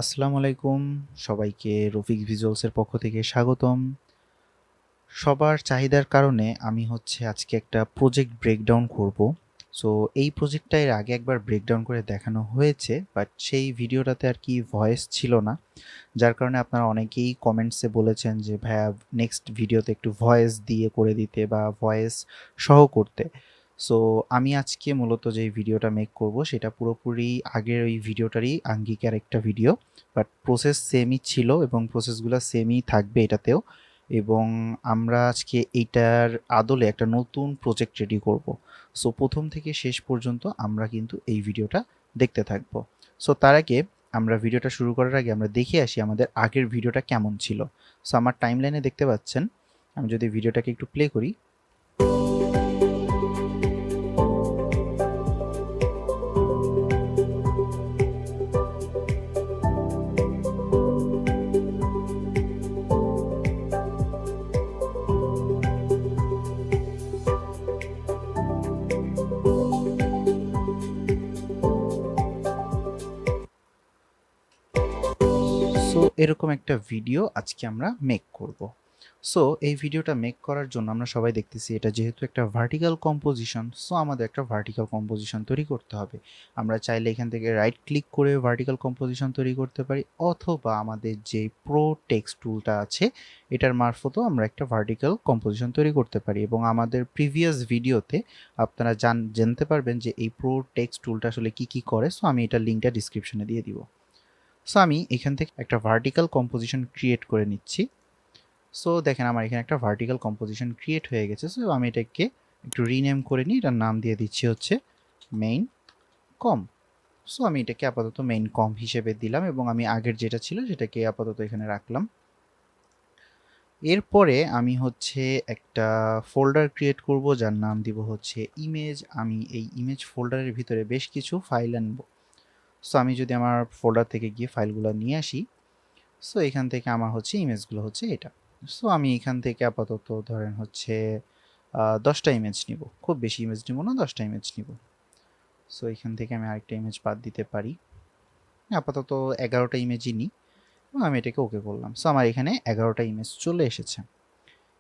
আসসালামু আলাইকুম সবাইকে রফিক ভিজুয়ালসের পক্ষ থেকে স্বাগতম। সবার চাহিদার কারণে আমি আজকে একটা প্রজেক্ট ব্রেকডাউন করব। সো এই প্রজেক্টটা এর আগে একবার ব্রেকডাউন করে দেখানো হয়েছে, বাট সেই ভিডিওটাতে আর কি ভয়েস ছিল না, যার কারণে আপনারা অনেকেই কমেন্টসে বলেছেন যে ভাইয়া নেক্সট ভিডিওতে একটু ভয়েস দিয়ে করে দিতে বা ভয়েস সহ করতে। সো আমি আজকে মূলত যে ভিডিওটা মেক করব সেটা পুরোপুরি আগের ওই ভিডিওটারই আঙ্গিকের একটা ভিডিও, বাট প্রসেস সেমই ছিল এবং প্রসেসগুলো সেমই থাকবে এটাতেও। এবং আমরা আজকে এইটার আদলে একটা নতুন প্রজেক্ট রেডি করব। সো প্রথম থেকে শেষ পর্যন্ত আমরা কিন্তু এই ভিডিওটা দেখতে থাকবো। সো তার আগে আমরা ভিডিওটা শুরু করার আগে আমরা দেখে আসি আমাদের আগের ভিডিওটা কেমন ছিল। সো আমার টাইমলাইনে দেখতে পাচ্ছেন, আমি যদি ভিডিওটাকে একটু প্লে করি। সো এরকম একটা ভিডিও আজকে আমরা মেক করব। সো এই ভিডিওটা মেক করার জন্য আমরা সবাই দেখতেছি এটা যেহেতু একটা ভার্টিক্যাল কম্পোজিশন, সো আমাদের একটা ভার্টিক্যাল কম্পোজিশন তৈরি করতে হবে। আমরা চাইলে এখান থেকে রাইট ক্লিক করে ভার্টিক্যাল কম্পোজিশন তৈরি করতে পারি, অথবা আমাদের যে প্রো টেক্সট টুলটা আছে এটার মারফতও আমরা একটা ভার্টিক্যাল কম্পোজিশন তৈরি করতে পারি। এবং আমাদের প্রিভিয়াস ভিডিওতে আপনারা জানতে পারবেন যে এই প্রো টেক্সট টুলটা আসলে কি কি করে। সো আমি এটার লিঙ্কটা ডিসক্রিপশনে দিয়ে দিব। সো আমি এখান থেকে একটা ভার্টিক্যাল কম্পোজিশন ক্রিয়েট করে নিচ্ছি। সো দেখেন আমার এখানে একটা ভার্টিক্যাল কম্পোজিশন ক্রিয়েট হয়ে গেছে। সো আমি এটাকে একটু রিনেম করে নিই, এটার নাম দিয়ে দিচ্ছি মেইন কম। সো আমি এটাকে আপাতত মেইন কম হিসেবে দিলাম এবং আমি আগের যেটা ছিল সেটাকে আপাতত এখানে রাখলাম। এরপরে আমি একটা ফোল্ডার ক্রিয়েট করব যার নাম দিব ইমেজ। আমি এই ইমেজ ফোল্ডারের ভিতরে বেশ কিছু ফাইল আনবো। সো আমি যদি আমার ফোল্ডার থেকে গিয়ে ফাইলগুলো নিয়ে আসি, সো এখান থেকে আমার ইমেজগুলো এটা। সো আমি এখান থেকে আপাতত ধরেন 10টা ইমেজ নিব, খুব বেশি ইমেজ নিব না, 10টা ইমেজ নিব। সো এখান থেকে আমি আরেকটা ইমেজ বাদ দিতে পারি, আপাতত 11টা ইমেজই নিই এবং আমি এটাকে ওকে করলাম। সো আমার এখানে 11টা ইমেজ চলে এসেছে।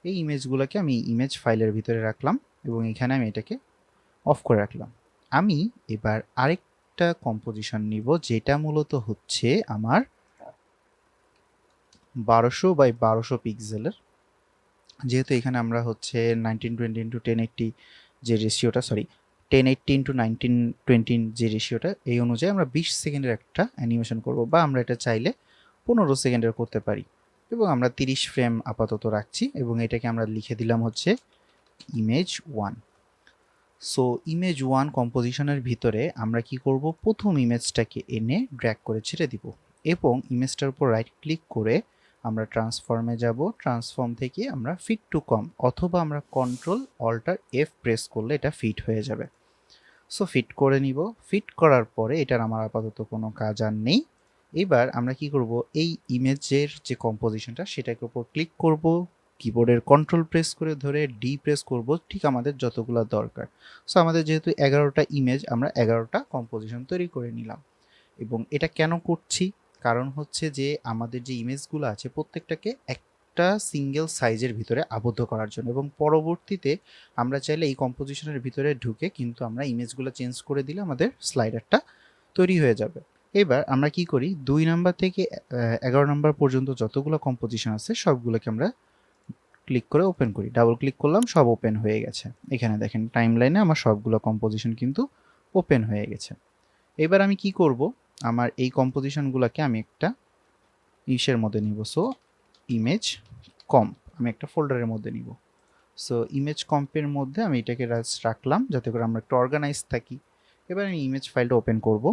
এই ইমেজগুলোকে আমি ইমেজ ফাইলের ভিতরে রাখলাম এবং এখানে আমি এটাকে অফ করে রাখলাম। আমি এবার আরেকটা কম্পোজিশন নিব যেটা মূলত আমার 1200 বাই 1200 পিক্সেলের। যেহেতু এখানে আমরা 1920 × 1080 যে রেশিওটা, 1080 × 1920 যে রেশিওটা, এই অনুযায়ী আমরা 20 সেকেন্ডের একটা অ্যানিমেশন করব, বা আমরা এটা চাইলে 15 সেকেন্ডের করতে পারি। এবং আমরা 30 ফ্রেম আপাতত রাখছি এবং এটাকে আমরা লিখে দিলাম ইমেজ 1। সো ইমেজ 1 কম্পোজিশনের ভিতরে আমরা কি করব, প্রথম ইমেজটাকে এনে ড্র্যাগ করে ছেড়ে দিব এবং ইমেজটার উপর রাইট ক্লিক করে আমরা ট্রান্সফর্মে যাব। ট্রান্সফর্ম থেকে আমরা ফিট টু কম, অথবা আমরা কন্ট্রোল অল্টার এফ প্রেস করলে এটা ফিট হয়ে যাবে। সো ফিট করে নিব। ফিট করার পরে এটার আমার আপাতত কোনো কাজ আর নেই। এবার আমরা কি করব, এই ইমেজের যে কম্পোজিশনটা সেটাকে উপর ক্লিক করব, কিবোর্ডের কন্ট্রোল প্রেস করে ধরে ডি প্রেস করব, ঠিক আমাদের যতগুলো দরকার। সো আমাদের যেহেতু 11টা ইমেজ, আমরা 11টা কম্পোজিশন তৈরি করে নিলাম। এবং এটা কেন করছি, কারণ যে আমাদের যে ইমেজগুলো আছে প্রত্যেকটাকে একটা সিঙ্গেল সাইজের ভিতরে আবদ্ধ করার জন্য, এবং পরবর্তীতে আমরা চাইলে এই কম্পোজিশনের ভিতরে ঢুকে কিন্তু আমরা ইমেজগুলো চেঞ্জ করে দিলে আমাদের স্লাইডারটা তৈরি হয়ে যাবে। এবার আমরা কি করি, 2 নাম্বার থেকে 11 নাম্বার পর্যন্ত যতগুলো কম্পোজিশন আছে সবগুলোকে আমরা ক্লিক করে ওপেন করি। ডাবল ক্লিক করলাম, সব ওপেন হয়ে গেছে। এখানে দেখেন টাইমলাইনে আমার সবগুলো কম্পোজিশন কিন্তু ওপেন হয়ে গেছে। এবার আমি কি করব, আমার এই কম্পোজিশনগুলোকে আমি একটা ইসের মধ্যে নিব। সো ইমেজ কম আমি একটা ফোল্ডারের মধ্যে নিব। সো ইমেজ কম্পের মধ্যে আমি এটাকে রাখলাম যাতে করে আমরা একটু অর্গানাইজ থাকি। এবার আমি ইমেজ ফাইলটা ওপেন করব।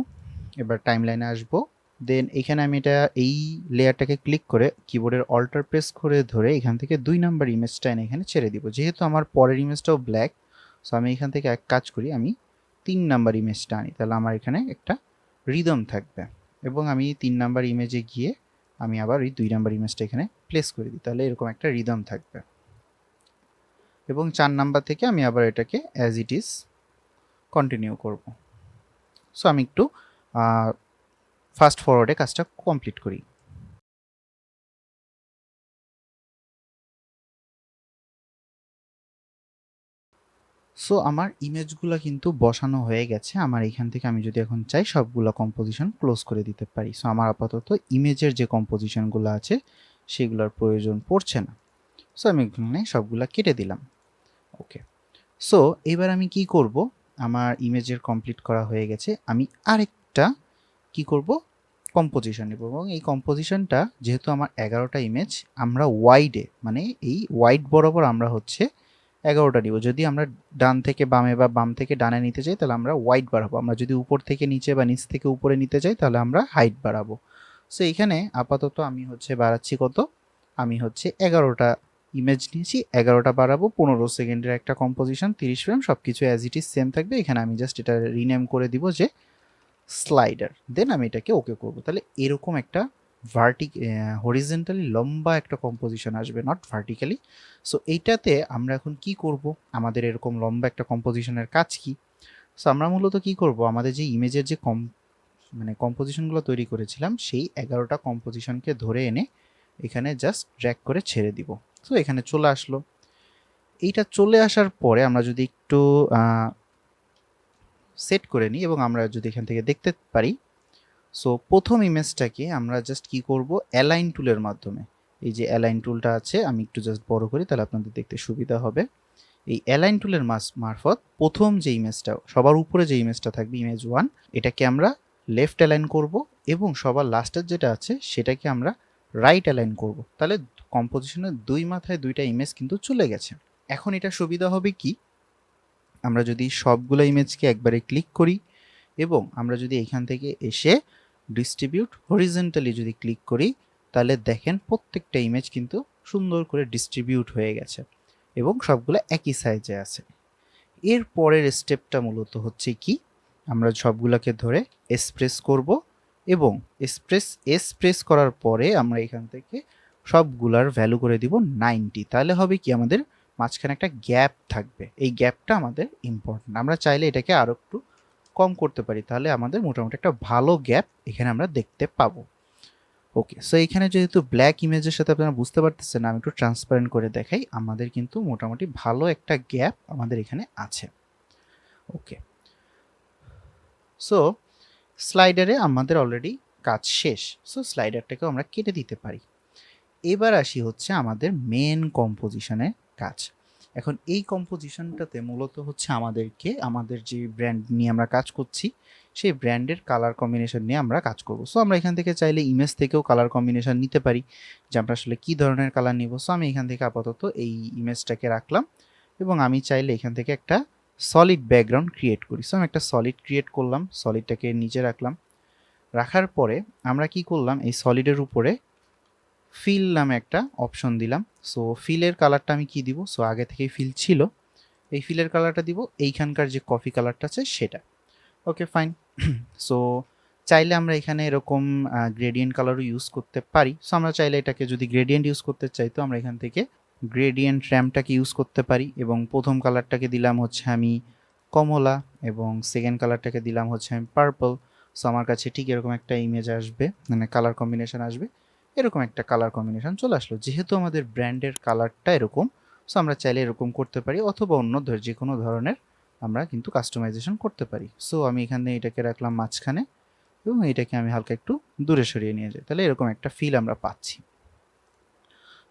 এবার টাইমলাইনে আসব। দেন এখানে আমি এই লেয়ারটাকে ক্লিক করে কিবোর্ডের অল্টার প্রেস করে ধরে এখান থেকে 2 নাম্বার ইমেজটা এনে এখানে ছেড়ে দিব। যেহেতু আমার পরের ইমেজটাও ব্ল্যাক, সো আমি এখান থেকে এক কাজ করি, আমি 3 নাম্বার ইমেজটা আনি, তাহলে আমার এখানে একটা রিদম থাকবে। এবং আমি 3 নাম্বার ইমেজে গিয়ে আমি আবার এই 2 নাম্বার ইমেজটা এখানে প্লেস করে দিই, তাহলে এরকম একটা রিদম থাকবে। এবং 4 নাম্বার থেকে আমি আবার এটাকে অ্যাজ ইট ইজ কন্টিনিউ করব। সো আমি একটু ফাস্ট ফরওয়ার্ডে কাজটা কমপ্লিট করি। সো আমার ইমেজগুলো কিন্তু বসানো হয়ে গেছে। আমার এখান থেকে আমি যদি এখন চাই সবগুলো কম্পোজিশন ক্লোজ করে দিতে পারি। সো আমার আপাতত ইমেজের যে কম্পোজিশনগুলো আছে সেগুলোর প্রয়োজন পড়ছে না। সো আমি এখানে সবগুলা কেটে দিলাম। ওকে, সো এবার আমি কি করব, আমার ইমেজের কমপ্লিট করা হয়ে গেছে। আমি আরেকটা কি করব, কম্পোজিশন নেব, এবং এই কম্পোজিশনটা যেহেতু আমার 11টা ইমেজ, আমরা ওয়াইডে মানে এই ওয়াইড বরাবর আমরা হচ্ছে 11টা নিব। যদি আমরা ডান থেকে বামে বা বাম থেকে ডানে নিতে চাই তাহলে আমরা ওয়াইড বাড়াবো, আমরা যদি উপর থেকে নিচে বা নিচ থেকে উপরে নিতে চাই তাহলে আমরা হাইট বাড়াবো। সো এখানে আপাতত আমি হচ্ছে বাড়াচ্ছি কত, আমি হচ্ছে 11টা ইমেজ নিয়েছি, 11টা বাড়াবো, 15 সেকেন্ডের একটা কম্পোজিশন, 30 ফ্রেম, সব কিছু অ্যাজ ইট ইজ সেম থাকবে। এখানে আমি জাস্ট এটা রিনেম করে দিব যে স্লাইডার, দেন আমি এটাকে ওকে করব। তাহলে এরকম একটা হরিজেন্টালি লম্বা একটা কম্পোজিশন আসবে, নট ভার্টিক্যালি। সো এইটাতে আমরা এখন কি করব, আমাদের এরকম লম্বা একটা কম্পোজিশনের কাজ কি। সো আমরা মূলত কি করব, আমাদের যে ইমেজের যে কম্পোজিশনগুলো তৈরি করেছিলাম সেই 11টা কম্পোজিশনকে ধরে এনে এখানে জাস্ট ড্র্যাগ করে ছেড়ে দিব। সো এখানে চলে আসলো। এইটা চলে আসার পরে আমরা যদি একটু সেট করে নিই এবং আমরা যদি এখান থেকে দেখতে পারি, সো প্রথম ইমেজটাকে আমরা জাস্ট কি করব, অ্যালাইন টুলের মাধ্যমে, এই যে অ্যালাইন টুলটা আছে, আমি একটু জাস্ট বড় করি তাহলে আপনাদের দেখতে সুবিধা হবে। এই অ্যালাইন টুলের মারফত প্রথম যে ইমেজটা সবার উপরে যে ইমেজটা থাকবে, ইমেজ 1, এটাকে আমরা লেফট অ্যালাইন করব, এবং সবার লাস্টের যেটা আছে সেটাকে আমরা রাইট অ্যালাইন করব। তাহলে কম্পোজিশনের দুই মাথায় দুইটা ইমেজ কিন্তু চলে গেছে। এখন এটা সুবিধা হবে কি, আমরা যদি সবগুলো ইমেজকে একবারে ক্লিক করি এবং আমরা যদি এখান থেকে এসে ডিস্ট্রিবিউট হরিজেন্টালি যদি ক্লিক করি, তাহলে দেখেন প্রত্যেকটা ইমেজ কিন্তু সুন্দর করে ডিস্ট্রিবিউট হয়ে গেছে এবং সবগুলো একই সাইজে আছে। এর পরের স্টেপটা মূলত হচ্ছে কি, আমরা সবগুলোকে ধরে এসপ্রেস করব, এবং এসপ্রেস করার পরে আমরা এখান থেকে সবগুলার ভ্যালু করে দিব 90। তাহলে হবে কি, আমাদের মাঝখানে একটা গ্যাপ থাকবে, এই গ্যাপটা আমাদের ইম্পর্টেন্ট। আমরা চাইলে এটাকে আরও একটু কম করতে পারি, তাহলে আমাদের মোটামুটি একটা ভালো গ্যাপ এখানে আমরা দেখতে পাবো। ওকে, সো এখানে যেহেতু ব্ল্যাক ইমেজের সাথে আপনারা বুঝতে পারতেছেন, আমি একটু ট্রান্সপারেন্ট করে দেখাই, আমাদের কিন্তু মোটামুটি ভালো একটা গ্যাপ আমাদের এখানে আছে। ওকে, সো স্লাইডারে আমাদের অলরেডি কাজ শেষ। সো স্লাইডারটাকেও আমরা কেটে দিতে পারি। এবার আসি হচ্ছে আমাদের মেন কম্পোজিশনের কাজ। এখন এই কম্পোজিশনটাতে মূলত হচ্ছে আমাদেরকে আমাদের যে ব্র্যান্ড নিয়ে আমরা কাজ করছি সেই ব্র্যান্ডের কালার কম্বিনেশন নিয়ে আমরা কাজ করব। সো আমরা এখান থেকে চাইলে ইমেজ থেকেও কালার কম্বিনেশন নিতে পারি, যে আমরা আসলে কী ধরনের কালার নিব। সো আমি এখান থেকে আপাতত এই ইমেজটাকে রাখলাম এবং আমি চাইলে এখান থেকে একটা সলিড ব্যাকগ্রাউন্ড ক্রিয়েট করি। সো আমি একটা সলিড ক্রিয়েট করলাম, সলিডটাকে নিচে রাখলাম। রাখার পরে আমরা কি করলাম, এই সলিডের উপরে ফিল নামে একটা অপশন দিলাম। সো ফিলের কালারটা আমি কি দিব, সো আগে থেকেই ফিল ছিল, এই ফিলের কালারটা দিব এইখানকার যে কফি কালারটা আছে সেটা। Okay fine. সো চাইলে আমরা এখানে এরকম গ্রেডিয়েন্ট কালারও ইউজ করতে পারি। সো আমরা চাইলে এটাকে যদি গ্রেডিয়েন্ট ইউজ করতে চাই তো আমরা এখান থেকে গ্রেডিয়েন্ট র্যাম্পটাকে ইউজ করতে পারি, এবং প্রথম কালারটাকে দিলাম হচ্ছে আমি কমলা এবং সেকেন্ড কালারটাকে দিলাম হচ্ছে আমি পার্পল। সো আমার কাছে ঠিক এরকম একটা ইমেজ আসবে, মানে কালার কম্বিনেশন আসবে, এরকম একটা কালার কম্বিনেশন চলে আসলো। যেহেতু আমাদের ব্র্যান্ডের কালারটা এরকম, সো আমরা চাইলে এরকম করতে পারি, অথবা অন্য যে কোনো ধরনের আমরা কিন্তু কাস্টমাইজেশন করতে পারি। সো আমি এখানে এটাকে রাখলাম মাঝখানে এবং এটাকে আমি হালকা একটু দূরে সরিয়ে নিয়ে যাই, তাহলে এরকম একটা ফিল আমরা পাচ্ছি।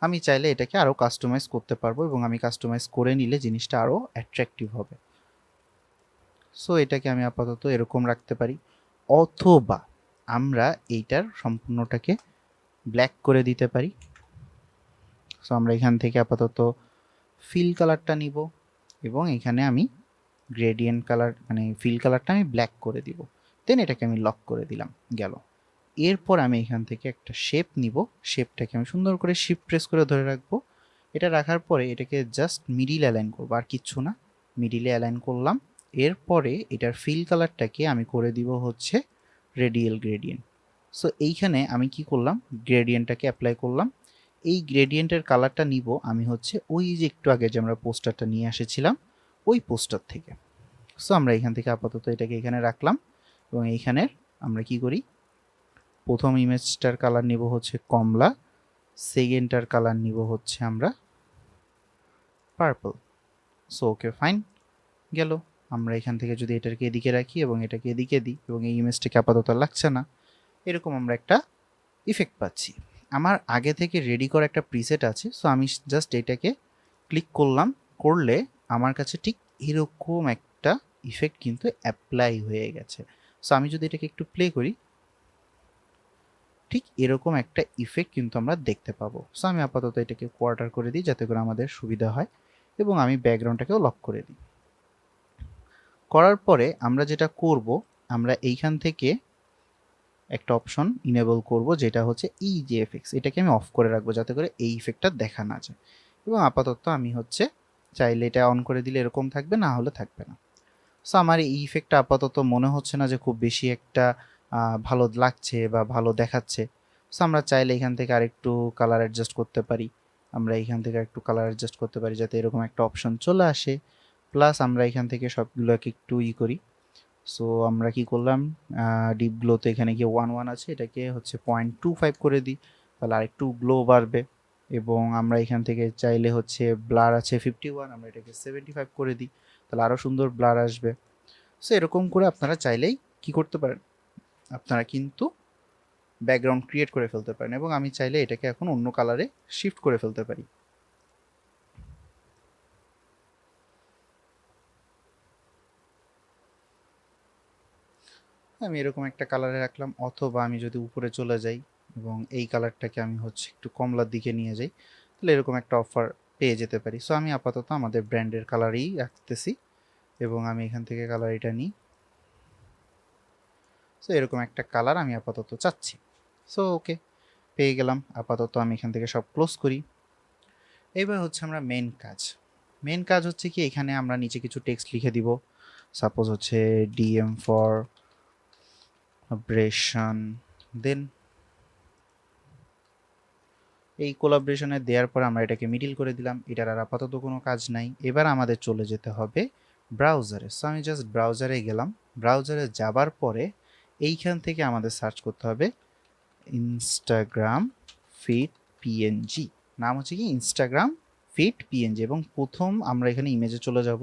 আমি চাইলে এটাকে আরও কাস্টমাইজ করতে পারবো এবং আমি কাস্টমাইজ করে নিলে জিনিসটা আরও অ্যাট্রাকটিভ হবে। সো এটাকে আমি আপাতত এরকম রাখতে পারি, অথবা আমরা এইটার সম্পূর্ণটাকে ব্ল্যাক করে দিতে পারি। সো আমরা এখান থেকে আপাতত ফিল কালারটা নিব এবং এখানে আমি গ্রেডিয়েন্ট কালার মানে ফিল কালারটা আমি ব্ল্যাক করে দিব, দেন এটাকে আমি লক করে দিলাম, গেল। এরপর আমি এখান থেকে একটা শেপ নিব, শেপটাকে আমি সুন্দর করে শিফট প্রেস করে ধরে রাখবো। এটা রাখার পরে এটাকে জাস্ট মিডিল অ্যালাইন করবো, আর কিচ্ছু না, মিডিলে অ্যালাইন করলাম। এরপরে এটার ফিল কালারটাকে আমি করে দিব হচ্ছে রেডিয়াল গ্রেডিয়েন্ট। সো এইখানে আমি কি করলাম, গ্রেডিয়েন্টটাকে অ্যাপ্লাই করলাম। এই গ্রেডিয়েন্টের কালারটা নিব আমি হচ্ছে ওই যে একটু আগে যে আমরা পোস্টারটা নিয়ে এসেছিলাম ওই পোস্টার থেকে। সো আমরা এখান থেকে আপাতত এটাকে এখানে রাখলাম এবং এইখানের আমরা কি করি, প্রথম ইমেজটার কালার নিব হচ্ছে কমলা, সেকেন্ডটার কালার নিব হচ্ছে আমরা পার্পল। সো ওকে ফাইন গেল। আমরা এখান থেকে যদি এটাকে এদিকে রাখি এবং এটাকে এদিকে দিই এবং এই ইমেজটাকে আপাতত লাগছে না, এরকম আমরা একটা ইফেক্ট পাচ্ছি। আমার আগে থেকে রেডি করা একটা প্রিসেট আছে, সো আমি জাস্ট এটাকে ক্লিক করলাম, করলে আমার কাছে ঠিক এরকম একটা ইফেক্ট কিন্তু অ্যাপ্লাই হয়ে গেছে। সো আমি যদি এটাকে একটু প্লে করি, ঠিক এরকম একটা ইফেক্ট কিন্তু আমরা দেখতে পাবো। সো আমি আপাতত এটাকে কোয়ার্টার করে দিই যাতে করে আমাদের সুবিধা হয়, এবং আমি ব্যাকগ্রাউন্ডটাকেও লক করে দিই। করার পরে আমরা যেটা করব, আমরা এইখান থেকে একটা অপশন ইনেবল করব যেটা হচ্ছে EJFX, এটাকে আমি অফ করে রাখবো যাতে করে এই ইফেক্টটা দেখা না যায়। এবং আপাতত আমি হচ্ছে চাইলে এটা অন করে দিলে এরকম থাকবে, না হলে থাকবে না। সো আমার এই ইফেক্টটা আপাতত মনে হচ্ছে না যে খুব বেশি একটা ভালো লাগছে বা ভালো দেখাচ্ছে। সো আমরা চাইলে এখান থেকে আরেকটু কালার অ্যাডজাস্ট করতে পারি, আমরা এখান থেকে একটু কালার অ্যাডজাস্ট করতে পারি যাতে এরকম একটা অপশন চলে আসে। প্লাস আমরা এখান থেকে সবগুলোকে একটু করি। সো আমরা কি করলাম, ডিপ গ্লোতে এখানে গিয়ে 1 আছে, এটাকে হচ্ছে 0.25 করে দিই, তাহলে আরেকটু গ্লো বাড়বে। এবং আমরা এখান থেকে চাইলে হচ্ছে ব্লার আছে 51, আমরা এটাকে 75 করে দিই, তাহলে আরও সুন্দর ব্লার আসবে। সো এরকম করে আপনারা চাইলেই কি করতে পারেন, আপনারা কিন্তু ব্যাকগ্রাউন্ড ক্রিয়েট করে ফেলতে পারেন। এবং আমি চাইলে এটাকে এখন অন্য কালারে শিফট করে ফেলতে পারি। আমি এরকম একটা কালারে রাখলাম, অথবা আমি যদি উপরে চলে যাই এবং এই কালারটাকে আমি হচ্ছে একটু কমলার দিকে নিয়ে যাই, তাহলে এরকম একটা অফার পেয়ে যেতে পারি। সো আমি আপাতত আমাদের ব্র্যান্ডের কালারই রাখতেছি এবং আমি এখান থেকে কালার এটা নিই। সো এরকম একটা কালার আমি আপাতত চাচ্ছি। সো ওকে, পেয়ে গেলাম। আপাতত আমি এখান থেকে সব ক্লোজ করি। এইবার হচ্ছে আমরা মেন কাজ হচ্ছে কি, এখানে আমরা নিচে কিছু টেক্সট লিখে দিব। সাপোজ হচ্ছে DM ফর কোলাবরেশন, দেন এই কোলাবরেশনে দেওয়ার পর আমরা এটাকে মিডিল করে দিলাম। এটার আর আপাতত কোনো কাজ নাই। এবার আমাদের চলে যেতে হবে ব্রাউজারে। সো আমি জাস্ট ব্রাউজারে গেলাম। ব্রাউজারে যাবার পরে এইখান থেকে আমাদের সার্চ করতে হবে ইনস্টাগ্রাম ফিড পিএনজি। নাম হচ্ছে কি ইনস্টাগ্রাম ফিড পিএনজি, এবং প্রথম আমরা এখানে ইমেজে চলে যাব।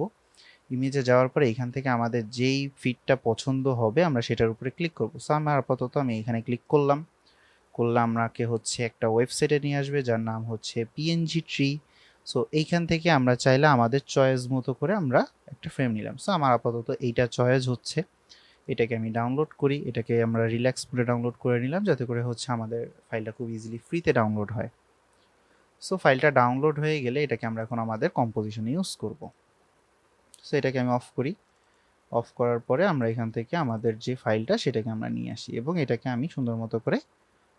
ইমেজে যাওয়ার পরে এখান থেকে আমাদের যেই ফিডটা পছন্দ হবে আমরা সেটার উপরে ক্লিক করব। সো আমার আপাতত আমি এখানে ক্লিক করলাম, আমাকে হচ্ছে একটা ওয়েবসাইটে নিয়ে আসবে যার নাম হচ্ছে PNG ট্রি। সো এইখান থেকে আমরা চাইলে আমাদের চয়েস মতো করে আমরা একটা ফ্রেম নিলাম। সো আমার আপাতত এইটা চয়েস হচ্ছে, এটাকে আমি ডাউনলোড করি। এটাকে আমরা রিল্যাক্স মোডে ডাউনলোড করে নিলাম যাতে করে হচ্ছে আমাদের ফাইলটা খুব ইজিলি ফ্রিতে ডাউনলোড হয়। সো ফাইলটা ডাউনলোড হয়ে গেলে এটাকে আমরা এখন আমাদের কম্পোজিশনে ইউজ করব। সো এটাকে আমি অফ করি। অফ করার পরে আমরা এখান থেকে আমাদের যে ফাইলটা সেটাকে আমরা নিয়ে আসি এবং এটাকে আমি সুন্দর মতো করে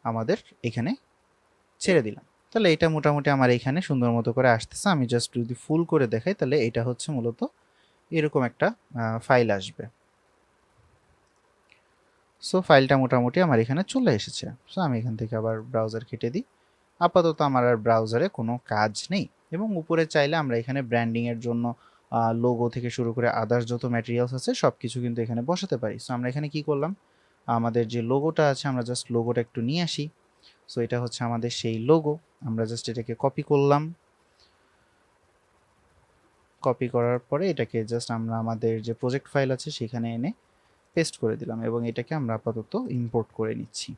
আমাদের এখানে ছেড়ে দিলাম। তাহলে এটা মোটামুটি আমার এখানে সুন্দর মতো করে আসতেছে। আমি জাস্ট যদি ফুল করে দেখাই তাহলে এটা হচ্ছে মূলত এরকম একটা ফাইল আসবে। সো ফাইলটা মোটামুটি আমার এখানে চলে এসেছে। সো আমি এখান থেকে আবার ব্রাউজার কেটে দিই। আপাতত আমার আর ব্রাউজারে কোনো কাজ নেই। এবং উপরে চাইলে আমরা এখানে ব্র্যান্ডিংয়ের জন্য লোগো থেকে শুরু করে আদার্স যত ম্যাটেরিয়ালস আছে সব কিছু কিন্তু এখানে বসাতে পারি। সো আমরা এখানে কি করলাম, আমাদের যে লোগোটা আছে আমরা জাস্ট লোগোটা একটু নিয়ে আসি। সো এটা হচ্ছে আমাদের সেই লোগো। আমরা জাস্ট এটাকে কপি করলাম। কপি করার পরে এটাকে জাস্ট আমরা আমাদের যে প্রজেক্ট ফাইল আছে সেখানে এনে পেস্ট করে দিলাম এবং এটাকে আমরা আপাতত ইম্পোর্ট করে নিচ্ছি।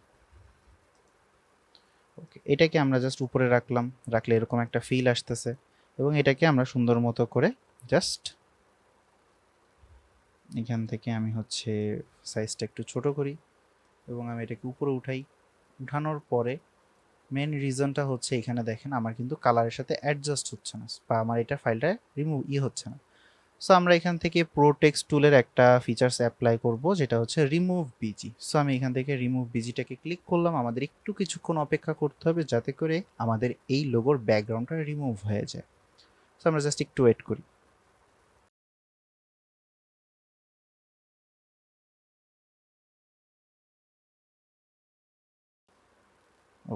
ওকে, এটাকে আমরা জাস্ট উপরে রাখলাম, রাখলে এরকম একটা ফিল আসতেছে এবং এটাকে আমরা সুন্দর মতো করে জাস্ট এখান থেকে আমি হচ্ছে সাইজটা একটু ছোট করি এবং আমি এটাকে উপরে উঠাই। উঠানোর পরে মেন রিজনটা হচ্ছে এখানে দেখেন আমার কিন্তু কালারের সাথে অ্যাডজাস্ট হচ্ছে না বা আমার এটা ফাইলটা রিমুভ হচ্ছে না। সো আমরা এখান থেকে প্রো টেক্সট টুলের একটা ফিচার্স অ্যাপ্লাই করব যেটা হচ্ছে রিমুভ বিজি। সো আমি এখান থেকে রিমুভ বিজিটাকে ক্লিক করলাম। আমাদের একটু কিছুক্ষণ অপেক্ষা করতে হবে যাতে করে আমাদের এই লোগোর ব্যাকগ্রাউন্ডটা রিমুভ হয়ে যায়। সো আমরা জাস্ট একটু ওয়েট করি।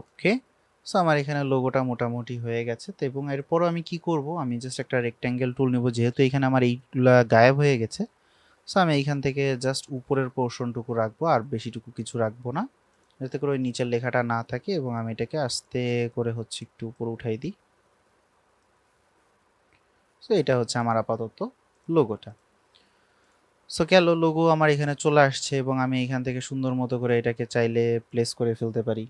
ওকে, সো আমার এখানে লোগোটা মোটামুটি হয়ে গেছে। তো এবং এরপরও আমি কি করব, আমি জাস্ট একটা রেক্ট্যাঙ্গেল টুল নেব যেহেতু এখানে আমার এইগুলা গায়েব হয়ে গেছে। সো আমি এইখান থেকে জাস্ট উপরের পোর্শনটুকু রাখবো আর বেশিটুকু কিছু রাখবো না। যাতে করে ওই নিচের লেখাটা না থাকে, এবং আমি এটাকে আস্তে করে হচ্ছে একটু উপরে উঠাই দিই। সো এটা হচ্ছে আমার আপাতত লোগোটা। সো গেল, লোগো আমার এখানে চলে আসছে, এবং আমি এখান থেকে সুন্দর মতো করে এটাকে চাইলে প্লেস করে ফেলতে পারি,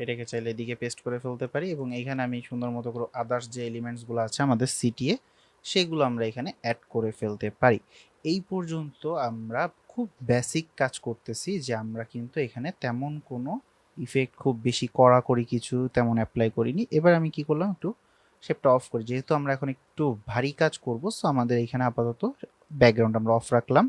এটাকে চাইলে এদিকে পেস্ট করে ফেলতে পারি, এবং এইখানে আমি সুন্দর মতো করে আদার্স যে এলিমেন্টসগুলো আছে আমাদের সিটিএ, সেগুলো আমরা এখানে অ্যাড করে ফেলতে পারি। এই পর্যন্ত আমরা খুব বেসিক কাজ করতেছি, যে আমরা কিন্তু এখানে তেমন কোনো ইফেক্ট খুব বেশি কড়াকড়ি কিছু তেমন অ্যাপ্লাই করিনি। এবার আমি কি করলাম, একটু শেপটা অফ করি, যেহেতু আমরা এখন একটু ভারী কাজ করব। সো আমাদের এখানে আপাতত ব্যাকগ্রাউন্ড আমরা অফ রাখলাম,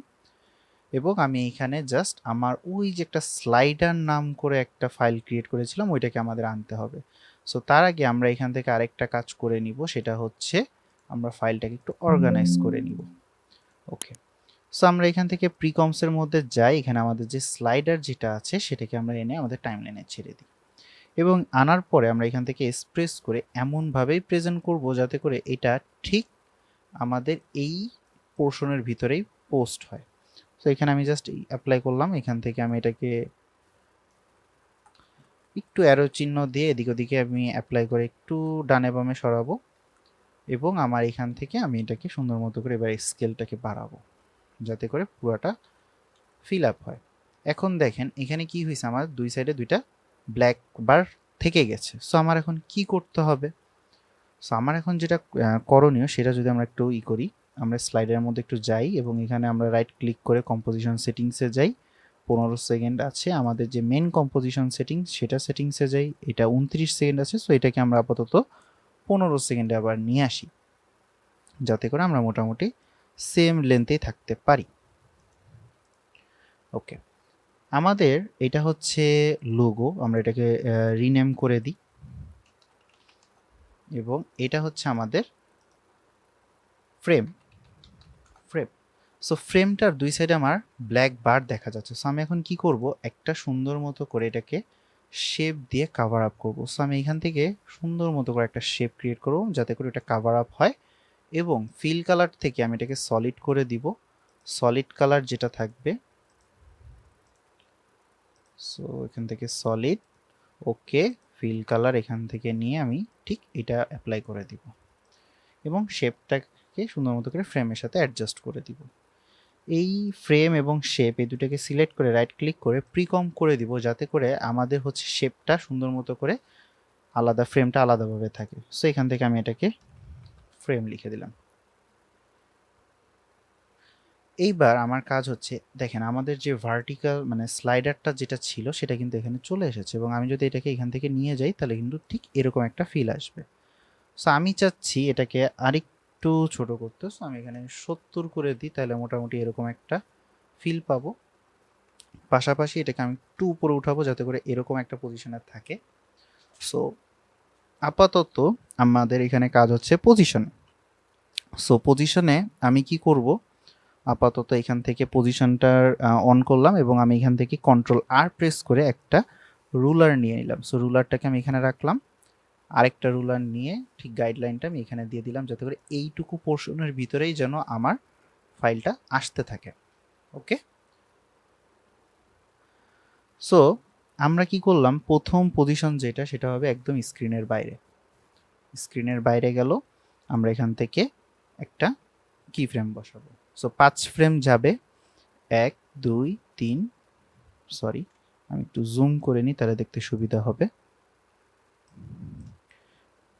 এবং আমি এখানে জাস্ট আমার ওই যে একটা স্লাইডার নাম করে একটা ফাইল ক্রিয়েট করেছিলাম, ওইটাকে আমাদের আনতে হবে। সো তার আগে আমরা এখান থেকে আরেকটা কাজ করে নিব, সেটা হচ্ছে আমরা ফাইলটাকে একটু অর্গানাইজ করে নিব। ওকে, সো আমরা এখান থেকে প্রিকমসের মধ্যে যাই, এখানে আমাদের যে স্লাইডার যেটা আছে সেটাকে আমরা এনে আমাদের টাইমলাইনে ছেড়ে দিই, এবং আনার পরে আমরা এখান থেকে এক্সপ্রেস করে এমনভাবেই প্রেজেন্ট করব যাতে করে এটা ঠিক আমাদের এই পোর্শনের ভিতরেই পোস্ট হয়। তো এখানে আমি জাস্ট অ্যাপ্লাই করলাম, এখান থেকে আমি এটাকে একটু অ্যারো চিহ্ন দিয়ে এদিক ওদিকে আমি অ্যাপ্লাই করে একটু ডানে বামে সরাবো, এবং আমার এখান থেকে আমি এটাকে সুন্দর মতো করে এবার স্কেলটাকে বাড়াবো যাতে করে পুরোটা ফিল আপ হয়। এখন দেখেন এখানে কি হয়েছে, আমার দুই সাইডে দুইটা ব্ল্যাক বার থেকে গেছে। সো আমার এখন কি করতে হবে, সো আমার এখন যেটা করণীয় সেটা যদি আমরা একটু করি, আমরা স্লাইডের মধ্যে একটু যাই, এবং এখানে আমরা রাইট ক্লিক করে কম্পোজিশন সেটিংসে যাই। 15 সেকেন্ড আছে আমাদের যে মেন কম্পোজিশন সেটিংস, সেটা সেটিংসে যাই। এটা 29 সেকেন্ড আছে, সো এটাকে আমরা আপাতত 15 সেকেন্ডে আবার নিয়ে আসি, যাতে করে আমরা মোটামুটি সেম লেন্থেই থাকতে পারি। ওকে, আমাদের এটা হচ্ছে লোগো, আমরা এটাকে রিনেম করে দিই, এবং এটা হচ্ছে আমাদের ফ্রেম। সো ফ্রেমটার দুই সাইডে আমার ব্ল্যাক বার দেখা যাচ্ছে। সো আমি এখন কি করব, একটা সুন্দর মতো করে এটাকে শেপ দিয়ে কাভার আপ করব। সো আমি এখান থেকে সুন্দর মতো করে একটা শেপ ক্রিয়েট করব যাতে করে এটা কাভার আপ হয়, এবং ফিল কালার থেকে আমি এটাকে সলিড করে দিব। সলিড কালার যেটা থাকবে, সো এখান থেকে সলিড, ওকে, ফিল কালার এখান থেকে নিয়ে আমি ঠিক এটা অ্যাপ্লাই করে দিব, এবং শেপটাকে সুন্দর মতো করে ফ্রেমের সাথে অ্যাডজাস্ট করে দিব। এই ফ্রেম এবং শেপ এই দুটাকে সিলেক্ট করে রাইট ক্লিক করে প্রিকম করে দিব, যাতে করে আমাদের হচ্ছে শেপটা সুন্দর মতো করে আলাদা, ফ্রেমটা আলাদাভাবে থাকে। সো এখান থেকে আমি এটাকে ফ্রেম লিখে দিলাম। এইবার আমার কাজ হচ্ছে, দেখেন আমাদের যে ভার্টিক্যাল মানে স্লাইডারটা যেটা ছিল সেটা কিন্তু এখানে চলে এসেছে, এবং আমি যদি এটাকে এখান থেকে নিয়ে যাই তাহলে কিন্তু ঠিক এরকম একটা ফিল আসবে। সো আমি চাচ্ছি এটাকে আরেকটু ছোট করতে, সো আমি এখানে 70 করে দিই, তাহলে মোটামুটি এরকম একটা ফিল পাবো। পাশাপাশি এটাকে আমি একটু উপরে উঠাবো যাতে করে এরকম একটা পজিশনে থাকে। সো আপাতত আমাদের এখানে কাজ হচ্ছে পজিশনে। সো পজিশনে আমি কি করব, আপাতত এখান থেকে পজিশনটার অন করলাম, এবং আমি এখান থেকে কন্ট্রোল আর প্রেস করে একটা রুলার নিয়ে নিলাম। সো রুলারটাকে আমি এখানে রাখলাম, আরেকটা রুলার নিয়ে ঠিক গাইডলাইনটা আমি এখানে দিয়ে দিলাম, যাতে করে এইটুকু পোর্শনের ভিতরেই যেন আমার ফাইলটা আসতে থাকে। ওকে, সো আমরা কি করলাম, প্রথম পজিশন যেটা সেটা হবে একদম স্ক্রিনের বাইরে। স্ক্রিনের বাইরে গেল, আমরা এখান থেকে একটা কি ফ্রেম বসাবো। সো 5 ফ্রেম যাবে, 1 2 3, সরি আমি একটু জুম করে নিই তাহলে দেখতে সুবিধা হবে।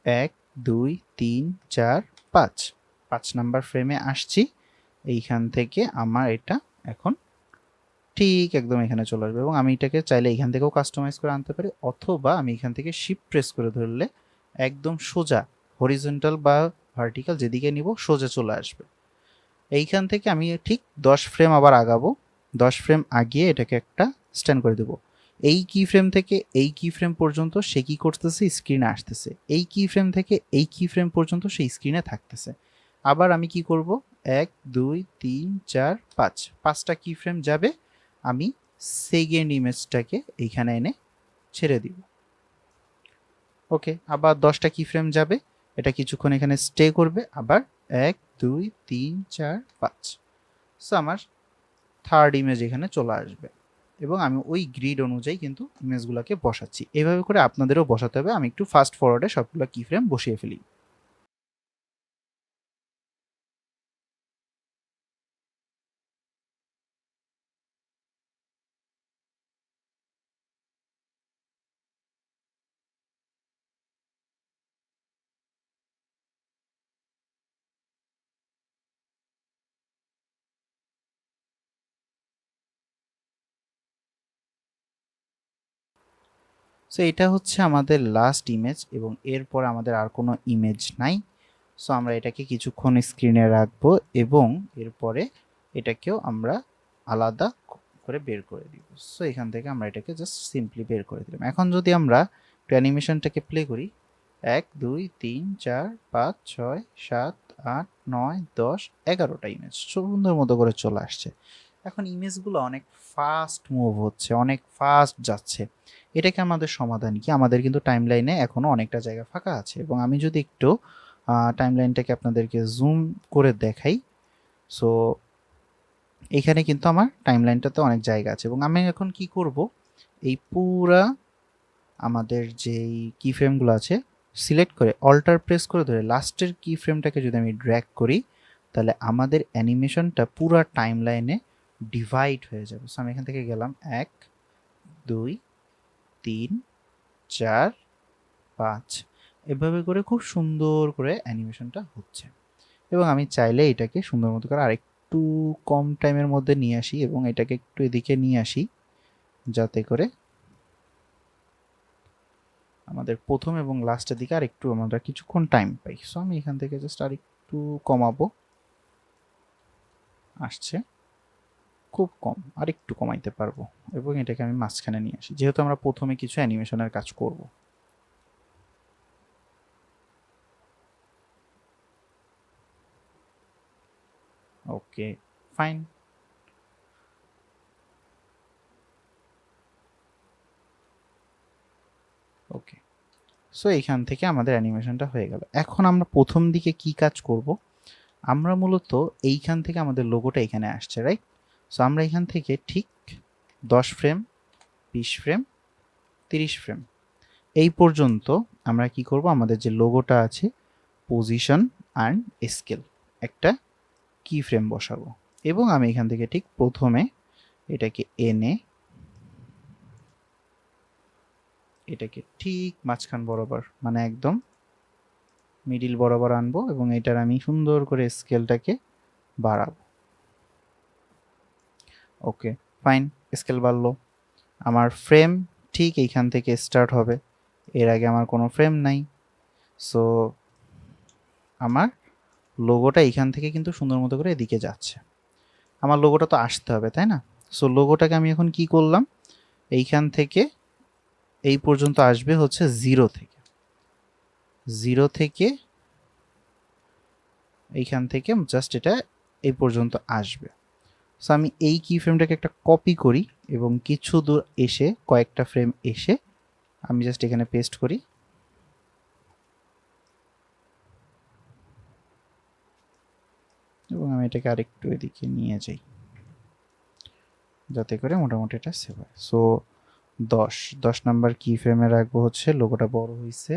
1 2 3 4 5, 5 নাম্বার ফ্রেমে আসছি। এইখান থেকে আমার এটা এখন ঠিক একদম এখানে চলে আসবে, এবং আমি এটাকে চাইলে এখান থেকেও কাস্টমাইজ করে আনতে পারি, অথবা আমি এখান থেকে শিফট প্রেস করে ধরলে একদম সোজা হরিজন্টাল বা ভার্টিক্যাল যেদিকে নিব সোজা চলে আসবে। এইখান থেকে আমি ঠিক 10 ফ্রেম আবার আগাবো, 10 ফ্রেম আগিয়ে এটাকে একটা স্ট্যান্ড করে দেবো। এই কি ফ্রেম থেকে এই কি ফ্রেম পর্যন্ত সে কি করতেছে, স্ক্রিনে আসতেছে। এই কি ফ্রেম থেকে এই কি ফ্রেম পর্যন্ত সেই স্ক্রিনে থাকতেছে। আবার আমি কি করব, 1 2 3 4 5, 5টা কি ফ্রেম যাবে, আমি সেকেন্ড ইমেজটাকে এইখানে এনে ছেড়ে দিব। ওকে, আবার 10টা কি ফ্রেম যাবে, এটা কিছুক্ষণ এখানে স্টে করবে, আবার 1 2 3 4 5। সো আমার থার্ড ইমেজ এখানে চলে আসবে। এবং আমি ওই গ্রিড অনুযায়ী কিন্তু ইমেজগুলোকে বসাচ্ছি। এভাবে করে আপনাদেরও বসাতে হবে। আমি একটু ফাস্ট ফরওয়ার্ডে সবগুলো কি ফ্রেম বসিয়ে ফেলি। সো এটা হচ্ছে আমাদের লাস্ট ইমেজ এবং এরপর আমাদের আর কোনো ইমেজ নাই। সো আমরা এটাকে কিছুক্ষণ স্ক্রিনে রাখবো এবং এরপরে এটাকেও আমরা আলাদা করে বের করে দিব। সো এখান থেকে আমরা এটাকে জাস্ট সিম্পলি বের করে দিলাম। এখন যদি আমরা একটু অ্যানিমেশনটাকে প্লে করি, 1 2 3 4 5 6 7 8 9 10 11টা ইমেজ সুন্দর মতো করে চলে আসছে। এখন ইমেজগুলো অনেক ফাস্ট মুভ হচ্ছে, অনেক ফাস্ট যাচ্ছে। এটাকে আমাদের সমাধান কি? আমাদের কিন্তু টাইমলাইনে এখনো অনেকটা জায়গা ফাঁকা আছে এবং আমি যদি একটু টাইমলাইনটাকে আপনাদেরকে জুম করে দেখাই, সো এখানে কিন্তু আমার টাইমলাইনটাতে অনেক জায়গা আছে এবং আমি এখন কি করব, এই পুরা আমাদের যেই কি ফ্রেমগুলো আছে সিলেক্ট করে অল্টার প্রেস করে ধরে লাস্টের কি ফ্রেমটাকে যদি আমি ড্র্যাগ করি, তাহলে আমাদের অ্যানিমেশনটা পুরা টাইমলাইনে ডিভাইড হয়ে যাবে। সো আমি এখান থেকে গেলাম 1 2 3 4 5, এভাবে করে খুব সুন্দর করে অ্যানিমেশনটা হচ্ছে। এবং আমি চাইলে এটাকে সুন্দর মতো করে আরেকটু কম টাইমের মধ্যে নিয়ে আসি এবং এটাকে একটু এদিকে নিয়ে আসি, যাতে করে আমাদের প্রথম এবং লাস্টের দিকে আরেকটু আমরা কিছুক্ষণ টাইম পাই। সো আমি এখান থেকে জাস্ট আরেকটু কমাবো, আসছে খুব কম, আরেকটু কমাইতে পারবো এবং এটাকে আমি মাঝখানে নিয়ে আসি, যেহেতু আমরা প্রথমে কিছু অ্যানিমেশনের কাজ করব। ওকে, ফাইন। ওকে, সো এইখান থেকে আমাদের অ্যানিমেশনটা হয়ে গেল। এখন আমরা প্রথম দিকে কি কাজ করব, আমরা মূলত এইখান থেকে আমাদের লোগোটা এখানে আসছে, রাইট? সো আমরা এখান থেকে ঠিক 10 ফ্রেম 20 ফ্রেম 30 ফ্রেম এই পর্যন্ত আমরা কি করব, আমাদের যে লোগোটা আছে পজিশন অ্যান্ড স্কেল একটা কি ফ্রেম বসাবো এবং আমি এখান থেকে ঠিক প্রথমে এটাকে এনে এটাকে ঠিক মাঝখান বরাবর, মানে একদম মিডিল বরাবর আনবো এবং এটার আমি সুন্দর করে স্কেলটাকে বাড়াবো। ওকে, ফাইন, স্কেল বাড়লো। আমার ফ্রেম ঠিক এইখান থেকে স্টার্ট হবে, এর আগে আমার কোনো ফ্রেম নাই। সো আমার লোগোটা এইখান থেকে কিন্তু সুন্দর মতো করে এদিকে যাচ্ছে। আমার লোগোটা তো আসতে হবে, তাই না? সো লোগোটাকে আমি এখন কি করলাম, এইখান থেকে এই পর্যন্ত আসবে হচ্ছে 0 থেকে, 0 থেকে এইখান থেকে জাস্ট এটা এই পর্যন্ত আসবে। সো আমি এই কি ফ্রেমটাকে একটা কপি করি এবং কিছু দূর এসে কয়েকটা ফ্রেম এসে আমি জাস্ট এখানে পেস্ট করি এবং আমি এটাকে আরেকটু এদিকে নিয়ে যাই, যাতে করে মোটামুটি এটা সেভ হয়। সো 10 নাম্বার কি ফ্রেমে রাখবো হচ্ছে লোগোটা বড় হয়েছে,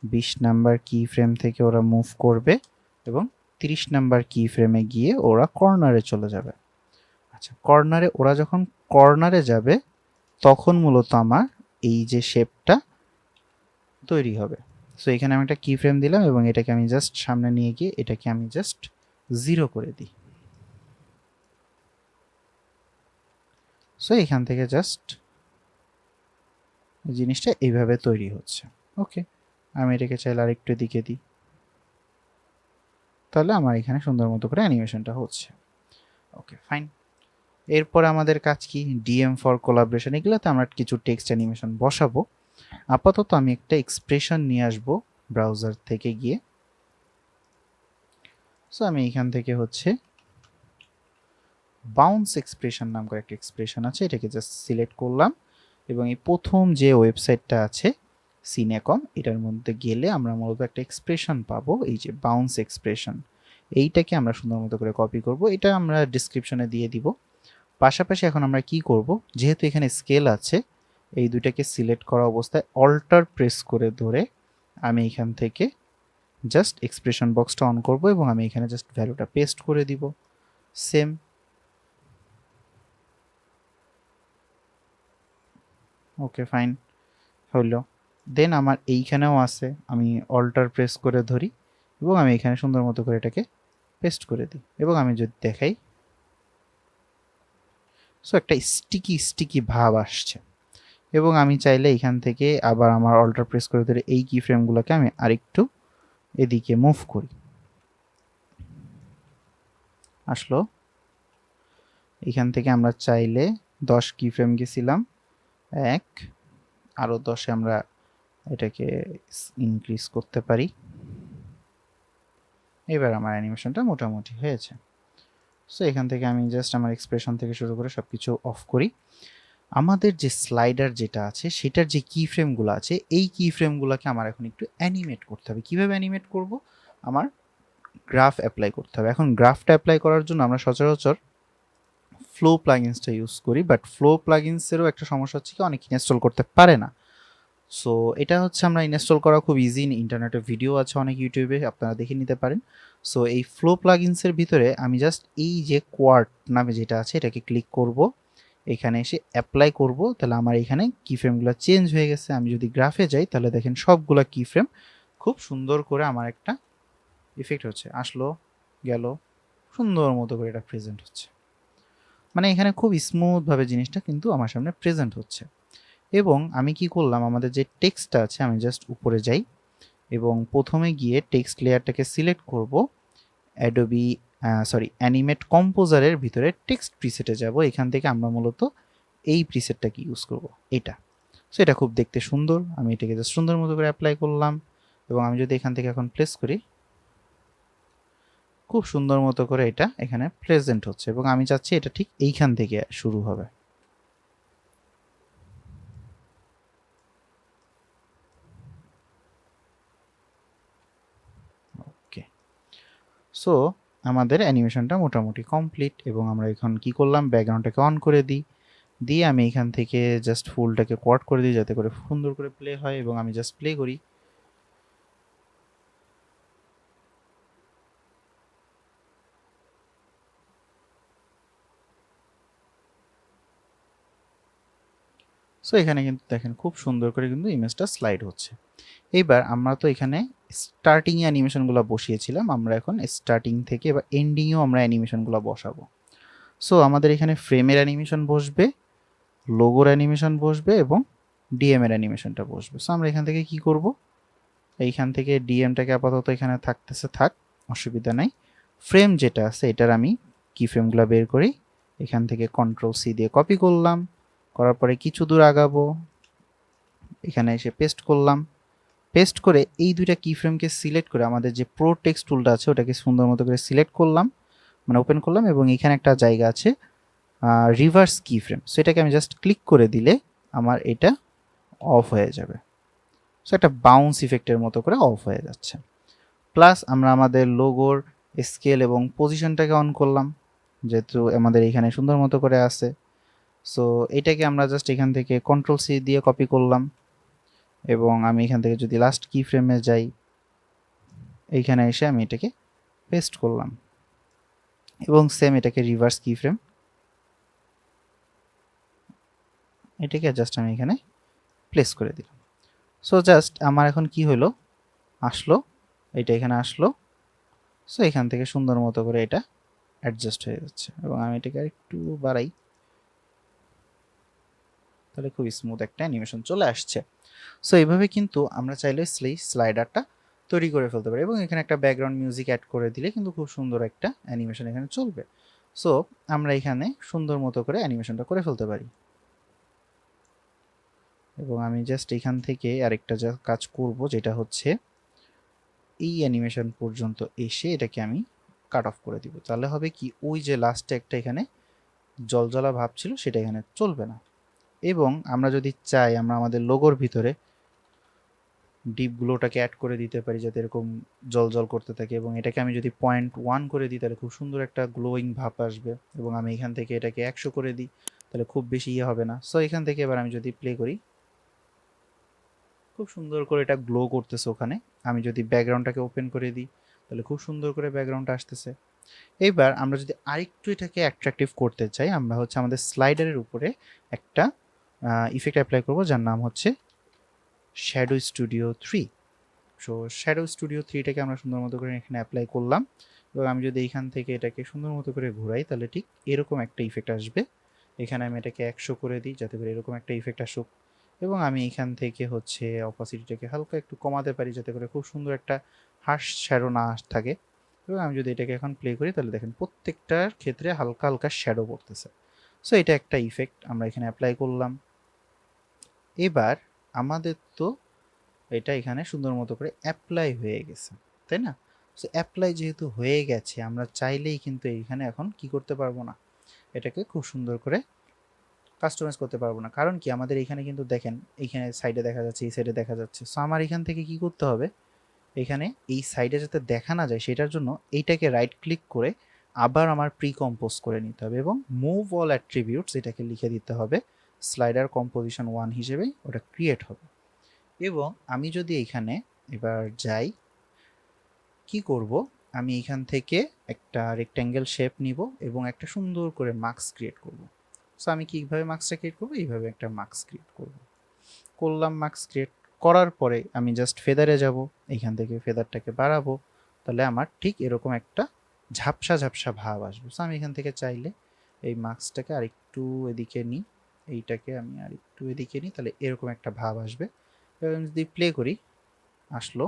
20 নাম্বার কি ফ্রেম থেকে ওরা মুভ করবে এবং 30 নাম্বার কি ফ্রেমে গিয়ে ওরা কর্নারে চলে যাবে। আচ্ছা, কর্নারে ওরা যখন কর্নারে যাবে তখন মূলত আমার এই যে শেপটা তৈরি হবে। সো এখানে আমি একটা কি ফ্রেম দিলাম এবং এটাকে আমি জাস্ট সামনে নিয়ে গিয়ে এটাকে আমি জাস্ট 0 করে দিই। সো এখান থেকে জাস্ট জিনিসটা এইভাবে তৈরি হচ্ছে। ওকে, আমি এটাকে চাইলে আরেকটু দিকে দিই, তাহলে আমার এখানে সুন্দর মতো করে অ্যানিমেশনটা হচ্ছে। ওকে, ফাইন। এরপর আমাদের কাজ কি, ডিএম ফর কোলাবরেশন, এগুলোতে আমরা কিছু টেক্সট অ্যানিমেশন বসাবো। আপাতত আমি একটা এক্সপ্রেশন নিয়ে আসবো ব্রাউজার থেকে গিয়ে। সো আমি এখান থেকে হচ্ছে বাউন্স এক্সপ্রেশন নাম করে একটা এক্সপ্রেশন আছে, এটাকে জাস্ট সিলেক্ট করলাম এবং এই প্রথম যে ওয়েবসাইটটা আছে সিনেকম, এটার মধ্যে গেলে আমরা মূলত একটা এক্সপ্রেশন পাবো, এই যে বাউন্স এক্সপ্রেশন। এইটাকে আমরা সুন্দর মতো করে কপি করব, এটা আমরা ডিসক্রিপশনে দিয়ে দিব। পাশাপাশি এখন আমরা কি করব, যেহেতু এখানে স্কেল আছে, এই দুইটাকে সিলেক্ট করা অবস্থায় অল্টার প্রেস করে ধরে আমি এখান থেকে জাস্ট এক্সপ্রেশন বক্সটা অন করব এবং আমি এখানে জাস্ট ভ্যালুটা পেস্ট করে দিব। সেম, ওকে ফাইন হলো। দেন আমার এইখানেও আছে, আমি অল্টার প্রেস করে ধরি এবং আমি এখানে সুন্দর মতো করে এটাকে পেস্ট করে দিই এবং আমি যদি দেখাই, সো একটা স্টিকি স্টিকি ভাব আসছে। এবং আমি চাইলে এখান থেকে আবার আমার অল্টার প্রেস করে ধরে এই কি ফ্রেমগুলোকে আমি আরেকটু এদিকে মুভ করি, আসলো। এখান থেকে আমরা চাইলে 10 কি ফ্রেম গেছিলাম, 1 আরও 10-এ আমরা এটাকে ইনক্রিজ করতে পারি। এবার আমার অ্যানিমেশনটা মোটামুটি হয়েছে। সো এখান থেকে আমি জাস্ট আমার এক্সপ্রেশন থেকে শুরু করে সব কিছু অফ করি। আমাদের যে স্লাইডার যেটা আছে সেটার যে কি ফ্রেমগুলো আছে, এই কি ফ্রেমগুলোকে আমার এখন একটু অ্যানিমেট করতে হবে। কীভাবে অ্যানিমেট করব? আমার গ্রাফ অ্যাপ্লাই করতে হবে। এখন গ্রাফটা অ্যাপ্লাই করার জন্য আমরা সচরাচর ফ্লো প্লাগিনসটা ইউজ করি, বাট ফ্লো প্লাগিনসেরও একটা সমস্যা হচ্ছে কি অনেক ইনস্টল করতে পারে না। সো এটা হচ্ছে আমরা ইনস্টল করা খুব ইজি, ইন্টারনেটে ভিডিও আছে অনেক, ইউটিউবে আপনারা দেখে নিতে পারেন। সো এই ফ্লো প্লাগিনসের ভিতরে আমি জাস্ট এই যে কোয়ার্ট নামে যেটা আছে এটাকে ক্লিক করব, এখানে এসে অ্যাপ্লাই করব, তাহলে আমার এখানে কি ফ্রেমগুলো চেঞ্জ হয়ে গেছে। আমি যদি গ্রাফে যাই তাহলে দেখেন সবগুলা কি ফ্রেম খুব সুন্দর করে আমার একটা ইফেক্ট হচ্ছে, আসলো গেল, সুন্দর মতো করে এটা প্রেজেন্ট হচ্ছে। মানে এখানে খুব স্মুথভাবে জিনিসটা কিন্তু আমার সামনে প্রেজেন্ট হচ্ছে। এবং আমি কি করলাম, আমাদের যে টেক্সটটা আছে আমি জাস্ট উপরে যাই এবং প্রথমে গিয়ে টেক্সট লেয়ারটাকে সিলেক্ট করব, অ্যাডোবি অ্যানিমেট কম্পোজারের ভিতরে টেক্সট প্রিসেটে যাব। এখান থেকে আমরা মূলত এই প্রিসেটটাকে ইউজ করব, এটা। সো এটা খুব দেখতে সুন্দর, আমি এটাকে জাস্ট সুন্দর মতো করে অ্যাপ্লাই করলাম এবং আমি যদি এখান থেকে এখন প্লেস করি, খুব সুন্দর মতো করে এটা এখানে প্রেজেন্ট হচ্ছে এবং আমি চাচ্ছি এটা ঠিক এইখান থেকে শুরু হবে। ওকে, সো আমাদের অ্যানিমেশনটা মোটামুটি কমপ্লিট এবং আমরা এখন কি করলাম, ব্যাকগ্রাউন্ডটাকে অন করে দিই, দিয়ে আমি এখান থেকে জাস্ট ফুলটাকে কোয়াড করে দিই যাতে করে সুন্দর করে প্লে হয় এবং আমি জাস্ট প্লে করি। সো এখানে কিন্তু দেখেন খুব সুন্দর করে কিন্তু ইমেজটা স্লাইড হচ্ছে। এইবার আমরা তো এখানে স্টার্টিংয়ে অ্যানিমেশনগুলো বসিয়েছিলাম, আমরা এখন স্টার্টিং থেকে বা এন্ডিংয়েও আমরা অ্যানিমেশনগুলো বসাবো। সো আমাদের এখানে ফ্রেমের অ্যানিমেশন বসবে, লোগোর অ্যানিমেশন বসবে এবং ডিএম এর অ্যানিমেশনটা বসবে। সো আমরা এখান থেকে কি করব, এইখান থেকে ডিএমটাকে আপাতত এখানে থাকতেছে থাক, অসুবিধা নাই। ফ্রেম যেটা আছে এটার আমি কি ফ্রেমগুলো বের করি, এখান থেকে কন্ট্রোল সি দিয়ে কপি করলাম, করার পরে কিছু দূর আগাবো, এখানে এসে পেস্ট করলাম, পেস্ট করে এই দুইটা কি ফ্রেমকে সিলেক্ট করে আমাদের যে প্রো টেক্সট টুলটা আছে ওটাকে সুন্দর মতো করে সিলেক্ট করলাম, মানে ওপেন করলাম এবং এখানে একটা জায়গা আছে রিভার্স কি ফ্রেম, সো এটাকে আমি জাস্ট ক্লিক করে দিলে আমার এটা অফ হয়ে যাবে। সো একটা বাউন্স ইফেক্টের মতো করে অফ হয়ে যাচ্ছে। প্লাস আমরা আমাদের লোগোর স্কেল এবং পজিশনটাকে অন করলাম, যেহেতু আমাদের এখানে সুন্দর মতো করে আছে। সো এটাকে আমরা জাস্ট এখান থেকে কন্ট্রোল সি দিয়ে কপি করলাম এবং আমি এখান থেকে যদি লাস্ট কি ফ্রেমে যাই, এইখানে এসে আমি এটাকে পেস্ট করলাম এবং সেম এটাকে রিভার্স কি ফ্রেম, এটাকে জাস্ট আমি এখানে প্লেস করে দিলাম। সো জাস্ট আমার এখন কি হলো, আসলো, এটা এখানে আসলো। সো এখান থেকে সুন্দর মতো করে এটা অ্যাডজাস্ট হয়ে যাচ্ছে এবং আমি এটাকে একটু বাড়াই, তাহলে খুব স্মুথ একটা অ্যানিমেশন চলে আসছে। সো এইভাবে কিন্তু আমরা চাইলে স্লাইডারটা তৈরি করে ফেলতে পারি এবং এখানে একটা ব্যাকগ্রাউন্ড মিউজিক অ্যাড করে দিলে কিন্তু খুব সুন্দর একটা অ্যানিমেশন এখানে চলবে। সো আমরা এখানে সুন্দর মতো করে অ্যানিমেশনটা করে ফেলতে পারি এবং আমি জাস্ট এখান থেকে আরেকটা যা কাজ করব, যেটা হচ্ছে এই অ্যানিমেশন পর্যন্ত এসে এটাকে আমি কাট অফ করে দিব, তাহলে হবে কি ওই যে লাস্টে একটা এখানে জলজলা ভাব ছিল সেটা এখানে চলবে না। এবং আমরা যদি চাই আমরা আমাদের লোগোর ভিতরে ডিপ গ্লোটাকে অ্যাড করে দিতে পারি যাতে এরকম জল করতে থাকে, এবং এটাকে আমি যদি 0.1 করে দিই তাহলে খুব সুন্দর একটা গ্লোয়িং ভাব আসবে, এবং আমি এখান থেকে এটাকে 100 করে দিই তাহলে খুব বেশি হবে না। সো এখান থেকে এবার আমি যদি প্লে করি খুব সুন্দর করে এটা গ্লো করতেছে ওখানে। আমি যদি ব্যাকগ্রাউন্ডটাকে ওপেন করে দিই তাহলে খুব সুন্দর করে ব্যাকগ্রাউন্ডটা আসতেছে। এইবার আমরা যদি আরেকটু এটাকে অ্যাট্রাকটিভ করতে চাই, আমরা হচ্ছে আমাদের স্লাইডারের উপরে একটা ইফেক্ট অ্যাপ্লাই করব যার নাম হচ্ছে shadow studio 3। So shadow studio 3টাকে আমরা সুন্দর মতো করে এখানে অ্যাপ্লাই করলাম, এবং আমি যদি এইখান থেকে এটাকে সুন্দর মতো করে ঘোরাই তাহলে ঠিক এরকম একটা ইফেক্ট আসবে। এখানে আমি এটাকে 100 করে দিই যাতে করে এরকম একটা ইফেক্ট আসুক, এবং আমি এখান থেকে হচ্ছে অপাসিটিটাকে হালকা একটু কমাতে পারি যাতে করে খুব সুন্দর একটা হার্শ শ্যাডো না থাকে। এবং আমি যদি এটাকে এখন প্লে করি তাহলে দেখেন প্রত্যেকটার ক্ষেত্রে হালকা হালকা শ্যাডো পড়তেছে। সো এটা একটা ইফেক্ট আমরা এখানে অ্যাপ্লাই করলাম। এবার আমাদের তো এটা এখানে সুন্দর মতো করে অ্যাপ্লাই হয়ে গেছে, তাই না? সো অ্যাপ্লাই যেহেতু হয়ে গেছে আমরা চাইলেই কিন্তু এইখানে এখন কি করতে পারবো না, এটাকে খুব সুন্দর করে কাস্টমাইজ করতে পারবো না। কারণ কি আমাদের এখানে কিন্তু দেখেন এইখানে সাইডে দেখা যাচ্ছে, এই সাইডে দেখা যাচ্ছে। সো আমার এখান থেকে কি করতে হবে, এখানে এই সাইডে যাতে দেখা না যায় সেটার জন্য এইটাকে রাইট ক্লিক করে আবার আমার প্রি কম্পোজ করে নিতে হবে, এবং মুভ অল অ্যাট্রিবিউটস এটাকে লিখে দিতে হবে স্লাইডার কম্পোজিশন 1 হিসেবেই ওটা ক্রিয়েট হবে। এবং আমি যদি এখানে এবার যাই কি করব, আমি এখান থেকে একটা রেক্ট্যাঙ্গেল শেপ নিব এবং একটা সুন্দর করে মার্কস ক্রিয়েট করব। সো আমি কীভাবে মার্কসটা ক্রিয়েট করবো, এইভাবে একটা মার্কস ক্রিয়েট করলাম। মার্কস ক্রিয়েট করার পরে আমি জাস্ট ফেদারে যাব, এইখান থেকে ফেদারটাকে বাড়াবো, তাহলে আমার ঠিক এরকম একটা ঝাপসা ঝাপসা ভাব আসবে। সো আমি এখান থেকে চাইলে এই মার্কসটাকে আরেকটু এদিকে নিই, এইটাকে আমি আরেকটু এদিকে নিই, তাহলে এরকম একটা ভাব আসবে। এবার আমি যদি প্লে করি আসলো,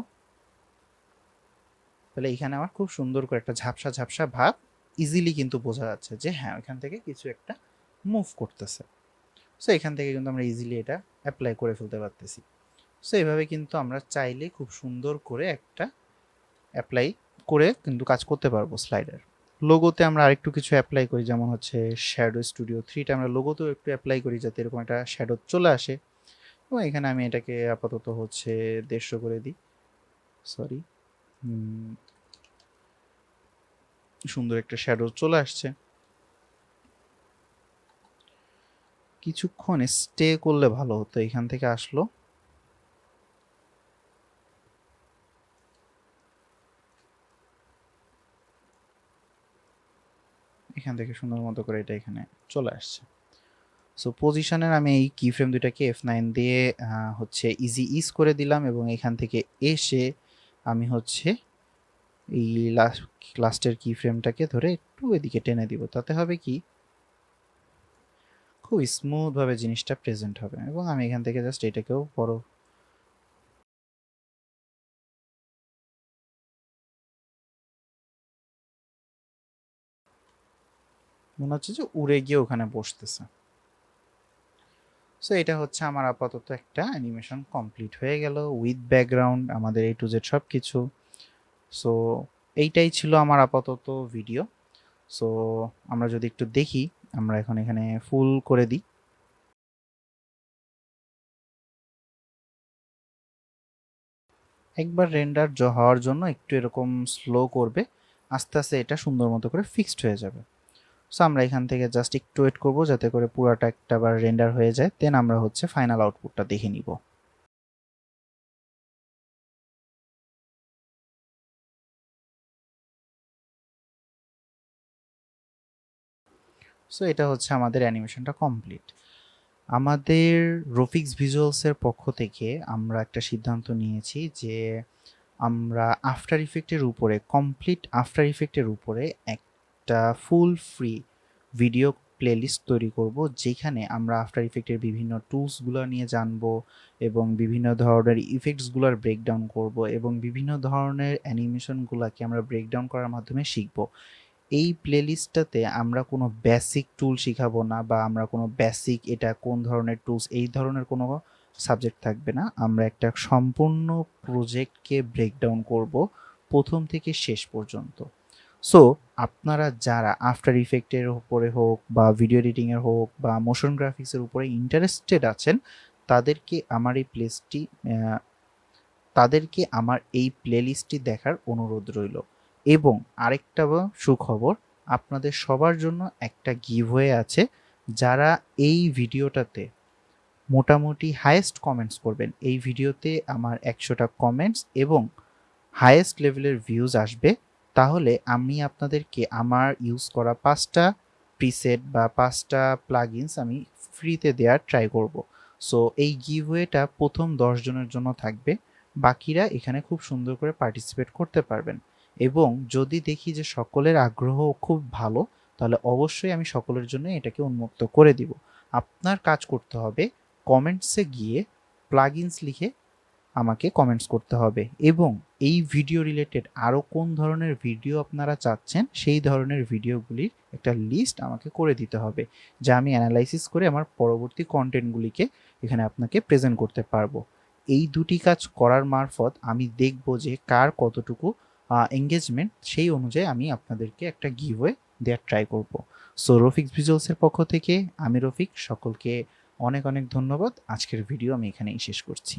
তাহলে এখানে আমার খুব সুন্দর করে একটা ঝাপসা ঝাপসা ভাব ইজিলি কিন্তু বোঝা যাচ্ছে যে হ্যাঁ ওইখান থেকে কিছু একটা মুভ করতেছে। সো এখান থেকে কিন্তু আমরা ইজিলি এটা অ্যাপ্লাই করে ফেলতে পারতেছি। সো এভাবে কিন্তু আমরা চাইলে খুব সুন্দর করে একটা অ্যাপ্লাই করে কিন্তু কাজ করতে পারবো স্লাইডার। লোগোতে আমরা আরেকটু কিছু অ্যাপ্লাই করি, যেমন হচ্ছে শ্যাডো স্টুডিও 3টা আমরা লোগোতেও একটু অ্যাপ্লাই করি যাতে এরকম একটা শ্যাডো চলে আসে। এবং এখানে আমি এটাকে আপাতত হচ্ছে 150 করে দিই, সরি, সুন্দর একটা শ্যাডো চলে আসছে। কিছুক্ষণ স্টে করলে ভালো হতো, এখান থেকে আসলো, এখান থেকে সুন্দর মতো করে এটা এখানে চলে আসছে। সো পজিশনের আমি এই কি ফ্রেম দুইটাকে F9 দিয়ে হচ্ছে ইজি ইজ করে দিলাম, এবং এখান থেকে এসে আমি হচ্ছে এই লাস্টের কি ফ্রেমটাকে ধরে একটু এদিকে টেনে দিব, তাতে হবে কি খুব স্মুথ ভাবে জিনিসটা প্রেজেন্ট হবে। এবং আমি এখান থেকে জাস্ট এটাকেও বড় মনে হচ্ছে যে উড়ে গিয়ে ওখানে বসতেছে। সো এটা হচ্ছে আমার আপাতত একটা অ্যানিমেশন কমপ্লিট হয়ে গেল উইথ ব্যাকগ্রাউন্ড আমাদের A to Z সব কিছু। সো এইটাই ছিল আমার আপাতত ভিডিও। সো আমরা যদি একটু দেখি, আমরা এখন এখানে ফুল করে দিই। একবার রেন্ডার হওয়ার জন্য একটু এরকম স্লো করবে, আস্তে আস্তে এটা সুন্দর মতো করে ফিক্সড হয়ে যাবে। সো আমরা এখান থেকে জাস্ট একটু ওয়েট করবো যাতে করে পুরাটা একটা বার রেন্ডার হয়ে যায়, দেন আমরা হচ্ছে ফাইনাল আউটপুটটা দেখে নিব। সো এটা হচ্ছে আমাদের অ্যানিমেশনটা কমপ্লিট। আমাদের রফিক্স ভিজুয়ালসের পক্ষ থেকে আমরা একটা সিদ্ধান্ত নিয়েছি যে আমরা আফটার ইফেক্টের উপরে কমপ্লিট আফটার ইফেক্টের উপরে একটা ফুল ফ্রি ভিডিও প্লেলিস্ট তৈরি করব, যেখানে আমরা আফটার ইফেক্টের বিভিন্ন টুলসগুলো নিয়ে জানবো, এবং বিভিন্ন ধরনের ইফেক্টসগুলোর ব্রেকডাউন করব, এবং বিভিন্ন ধরনের অ্যানিমেশনগুলোকে আমরা ব্রেকডাউন করার মাধ্যমে শিখব। এই প্লেলিস্টটাতে আমরা কোনো বেসিক টুল শিখাবো না, বা আমরা কোনো বেসিক এটা কোন ধরনের টুলস এই ধরনের কোনো সাবজেক্ট থাকবে না। আমরা একটা সম্পূর্ণ প্রজেক্টকে ব্রেকডাউন করব প্রথম থেকে শেষ পর্যন্ত। সো আপনারা যারা আফটার ইফেক্টের উপরে হোক বা ভিডিও এডিটিংয়ের হোক বা মোশন গ্রাফিক্সের উপরে ইন্টারেস্টেড আছেন, তাদেরকে আমার এই তাদেরকে আমার এই প্লেলিস্টটি দেখার অনুরোধ রইল। এবং আরেকটা সুখবর, আপনাদের সবার জন্য একটা গিভওয়ে আছে। যারা এই ভিডিওটাতে মোটামুটি হাইয়েস্ট কমেন্টস করবেন, এই ভিডিওতে আমার 100টা কমেন্টস এবং হাইয়েস্ট লেভেলের ভিউজ আসবে, তাহলে আমি আপনাদেরকে আমার ইউজ করা 5টা প্রিসেট বা 5টা প্লাগইনস আমি ফ্রিতে দেওয়ার ট্রাই করব। সো এই গিভওয়েটা প্রথম 10 জনের জন্য থাকবে, বাকিরা এখানে খুব সুন্দর করে পার্টিসিপেট করতে পারবেন। এবং যদি দেখি যে সকলের আগ্রহ খুব ভালো, তাহলে অবশ্যই আমি সকলের জন্য এটাকে উন্মুক্ত করে দিব। আপনার কাজ করতে হবে কমেন্টসে গিয়ে প্লাগইনস লিখে আমাকে কমেন্টস করতে হবে, এবং এই ভিডিও রিলেটেড আরও কোন ধরনের ভিডিও আপনারা চাচ্ছেন সেই ধরনের ভিডিওগুলির একটা লিস্ট আমাকে করে দিতে হবে, যা আমি অ্যানালাইসিস করে আমার পরবর্তী কন্টেন্টগুলিকে এখানে আপনাকে প্রেজেন্ট করতে পারবো। এই দুটি কাজ করার মারফত আমি দেখব যে কার কতটুকু এঙ্গেজমেন্ট, সেই অনুযায়ী আমি আপনাদেরকে একটা গিভওয়ে দেওয়ার ট্রাই করব। সো রফিক ভিজুয়ালসের পক্ষ থেকে আমি রফিক, সকলকে অনেক অনেক ধন্যবাদ। আজকের ভিডিও আমি এখানেই শেষ করছি।